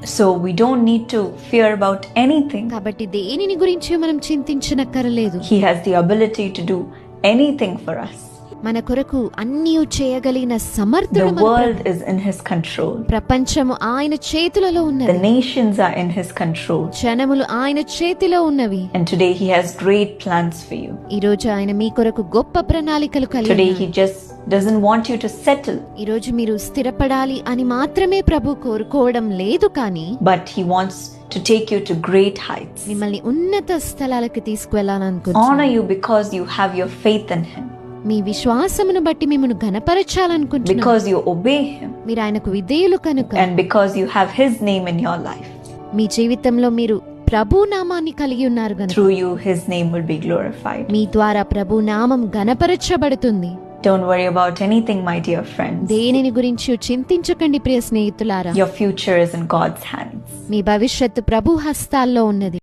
So we don't need to fear about anything. కాబట్టి దేనిని గురించి మనం చింతించనక్కరలేదు. He has the ability to do anything for us. మన కొరకు అన్నీ చేయగలిగిన The సమర్థుడు మన world Prabhu. is in his control. ప్రపంచము ఆయన చేతులలో The ఉన్నది. nations are in his control. జనములు ఆయన చేతిలో ఉన్నవి. And today he has great plans for you. ఈ రోజు ఆయన మీ కొరకు గొప్ప ప్రణాళికలు కలిగి Today he ఉన్నారు. just doesn't want you to settle, ఈ రోజు మీరు స్థిరపడాలి అని మాత్రమే ప్రభు కోరుకోవడం లేదు, కానీ but he wants to take you to great heights. మిమ్మల్ని ఉన్నత స్థలాలకు Honor తీసుకువెళ్ళాలనుకుంటున్నాను. you because you have your faith in him, మీ విశ్వాసమును బట్టి మిమ్మల్ని ఘనపరచాలనుకుంటున్నాను. because you obey him, మీరు ఆయనకు విధేయులు కనుక, and because you have his name in your life. మీ జీవితంలో మీరు ప్రభు నామాన్ని కలిగి ఉన్నారు గనుక Through you his name will be glorified. మీ ద్వారా ప్రభు నామం ఘనపరచబడుతుంది. Don't worry about anything, my dear friends. దేనిని గురించి చింతించకండి ప్రియ స్నేహితులారా. Your future is in God's hands. మీ భవిష్యత్తు ప్రభు హస్తాల్లో ఉన్నది.